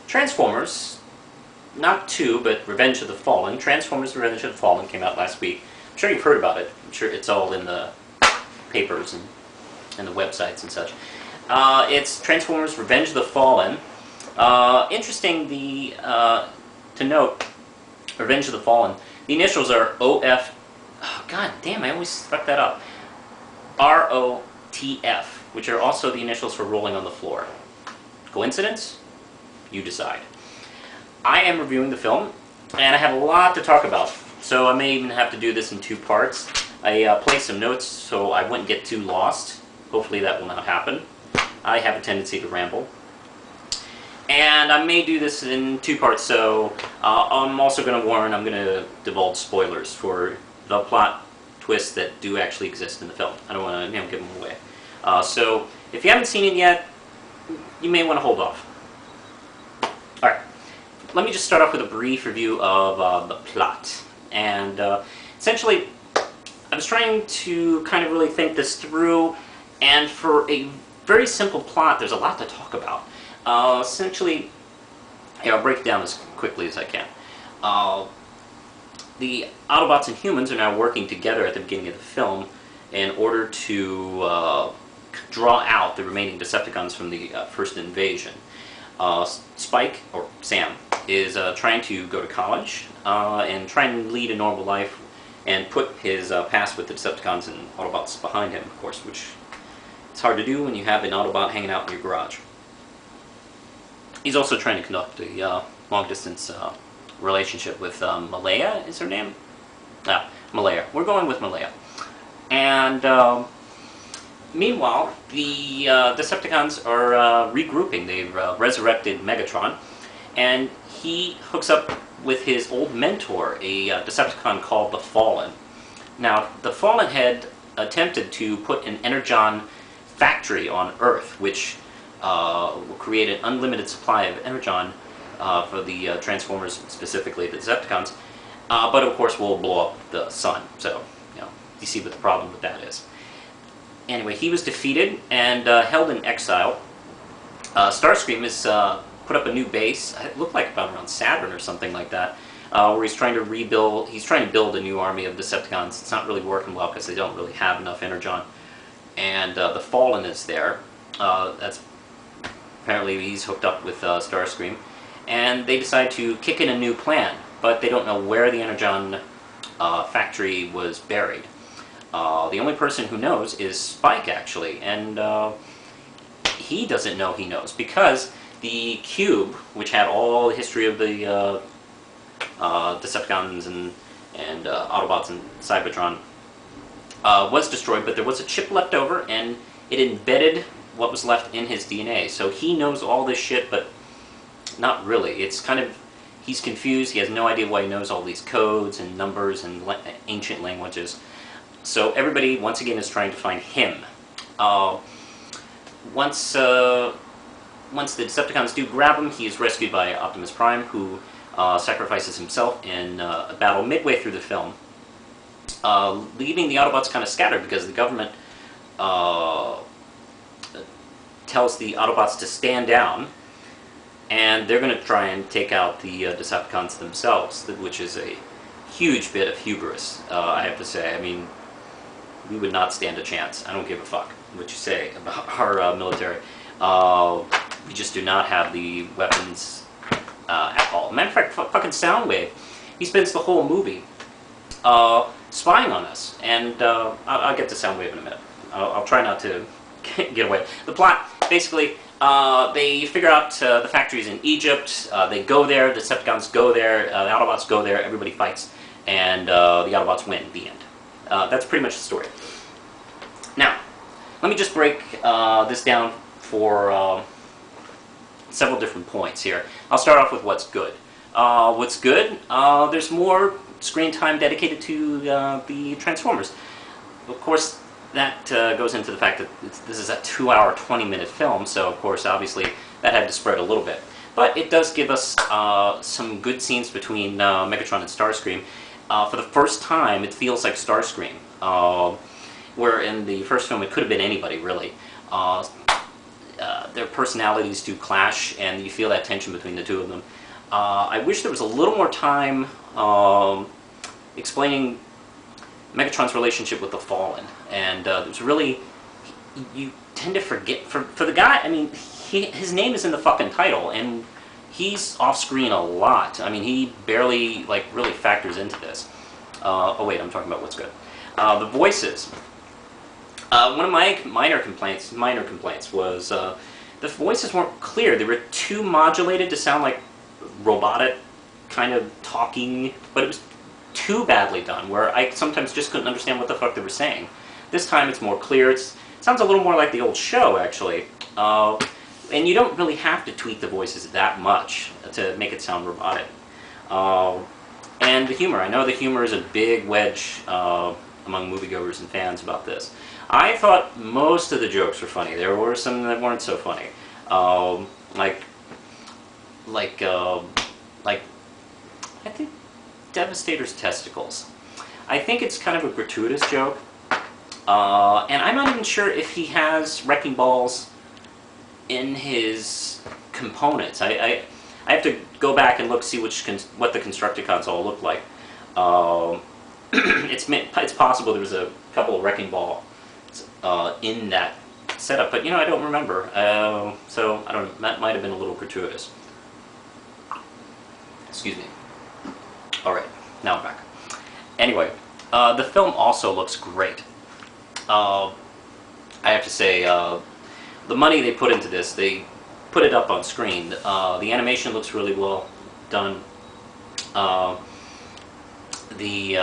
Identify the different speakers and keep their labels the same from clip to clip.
Speaker 1: Transformers, not 2, but Revenge of the Fallen. Transformers Revenge of the Fallen came out last week. I'm sure you've heard about it. I'm sure it's all in the papers and the websites and such. It's Transformers Revenge of the Fallen. Interesting to note, Revenge of the Fallen, the initials are OF, oh, god damn, I always fuck that up, ROTF, which are also the initials for Rolling on the Floor. Coincidence? You decide. I am reviewing the film, and I have a lot to talk about, so I may even have to do this in 2 parts. I placed some notes so I wouldn't get too lost. Hopefully that will not happen. I have a tendency to ramble. And I may do this in 2 parts, so I'm also going to warn, I'm going to divulge spoilers for the plot twists that do actually exist in the film. I don't want to give them away. So if you haven't seen it yet, you may want to hold off. Alright, let me just start off with a brief review of the plot. And essentially, I was trying to kind of really think this through, and for a very simple plot, there's a lot to talk about. Essentially, here, I'll break it down as quickly as I can. The Autobots and humans are now working together at the beginning of the film in order to draw out the remaining Decepticons from the first invasion. Spike, or Sam, is trying to go to college and try and lead a normal life and put his past with the Decepticons and Autobots behind him, of course, which is hard to do when you have an Autobot hanging out in your garage. He's also trying to conduct a long-distance relationship with Malaya, is her name? Malaya. We're going with Malaya. And meanwhile, the Decepticons are regrouping. They've resurrected Megatron, and he hooks up with his old mentor, a Decepticon called the Fallen. Now, the Fallen had attempted to put an Energon factory on Earth, which will create an unlimited supply of Energon for the Transformers, specifically the Decepticons, but of course will blow up the sun. So, you see what the problem with that is. Anyway, he was defeated and held in exile. Starscream has put up a new base. It looked like about around Saturn or something like that, where he's trying to rebuild. He's trying to build a new army of Decepticons. It's not really working well because they don't really have enough Energon. And the Fallen is there. That's apparently he's hooked up with Starscream, and they decide to kick in a new plan, but they don't know where the Energon factory was buried. The only person who knows is Spike, actually, and he doesn't know he knows, because the cube, which had all the history of the Decepticons and Autobots and Cybertron, was destroyed, but there was a chip left over, and it embedded what was left in his DNA. So he knows all this shit, but not really. It's kind of, he's confused, he has no idea why he knows all these codes and numbers and ancient languages. So everybody, once again, is trying to find him. Once the Decepticons do grab him, he is rescued by Optimus Prime, who sacrifices himself in a battle midway through the film, leaving the Autobots kind of scattered because the government tells the Autobots to stand down, and they're going to try and take out the Decepticons themselves, which is a huge bit of hubris, I have to say. I mean, we would not stand a chance. I don't give a fuck what you say about our military. We just do not have the weapons at all. Matter of fact, fucking Soundwave, he spends the whole movie spying on us, and I'll get to Soundwave in a minute. I'll try not to get away. The plot, basically, they figure out the factory's in Egypt. They go there, the Decepticons go there, the Autobots go there, everybody fights, and the Autobots win. The end. That's pretty much the story. Now, let me just break this down for several different points here. I'll start off with what's good. What's good? There's more screen time dedicated to the Transformers. Of course, that goes into the fact that this is a 2-hour, 20-minute film, so of course, obviously, that had to spread a little bit. But it does give us some good scenes between Megatron and Starscream. For the first time, it feels like Starscream, where in the first film it could have been anybody, really. their personalities do clash, and you feel that tension between the two of them. I wish there was a little more time explaining Megatron's relationship with the Fallen, and there's really, you tend to forget, for the guy, I mean, his name is in the fucking title, and he's off screen a lot. I mean, he barely, like, really factors into this. Oh wait, I'm talking about what's good. The voices. One of my minor complaints was the voices weren't clear. They were too modulated to sound like robotic kind of talking, but it was too badly done, where I sometimes just couldn't understand what the fuck they were saying. This time it's more clear. It sounds a little more like the old show, actually. And you don't really have to tweak the voices that much to make it sound robotic. And the humor. I know the humor is a big wedge among moviegoers and fans about this. I thought most of the jokes were funny. There were some that weren't so funny. Like I think Devastator's testicles. I think it's kind of a gratuitous joke. And I'm not even sure if he has wrecking balls in his components. I have to go back and look, see what the Constructicons all look like. It's possible there was a couple of wrecking balls in that setup, but you know, I don't remember. So I don't know. That might have been a little gratuitous. Excuse me. All right, now I'm back. Anyway, the film also looks great. I have to say, the money they put into this, they put it up on screen. The animation looks really well done. The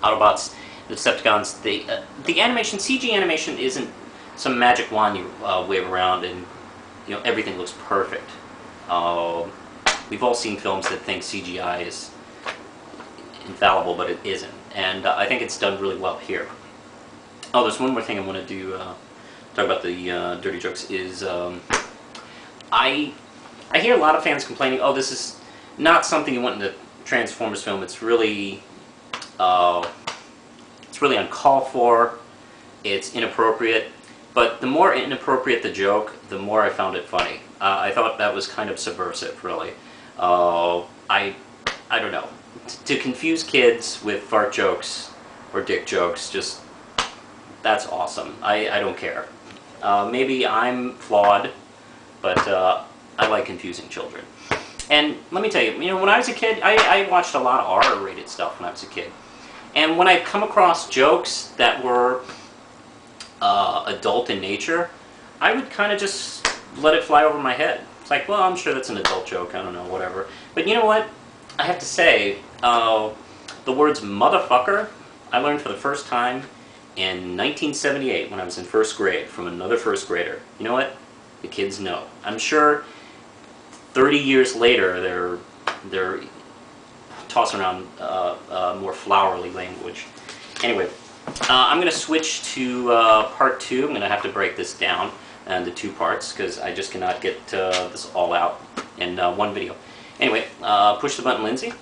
Speaker 1: Autobots, the Decepticons, the animation, CG animation isn't some magic wand you wave around and you know everything looks perfect. We've all seen films that think CGI is infallible, but it isn't, and I think it's done really well here. Oh, there's one more thing I want to do. Talk about the dirty jokes. Is I hear a lot of fans complaining, oh, this is not something you want in the Transformers film. It's really uncalled for. It's inappropriate. But the more inappropriate the joke, the more I found it funny. I thought that was kind of subversive, really. I don't know. To confuse kids with fart jokes or dick jokes, just, that's awesome. I don't care. Maybe I'm flawed, but I like confusing children. And let me tell you, when I was a kid, I watched a lot of R-rated stuff when I was a kid. And when I come across jokes that were adult in nature, I would kind of just let it fly over my head. It's like, well, I'm sure that's an adult joke, I don't know, whatever. But you know what? I have to say, the words motherfucker, I learned for the first time in 1978 when I was in first grade from another first grader. You know what? The kids know. I'm sure 30 years later they're tossing around more flowery language. Anyway, I'm going to switch to part 2. I'm going to have to break this down into 2 parts because I just cannot get this all out in one video. Anyway, push the button, Lindsay.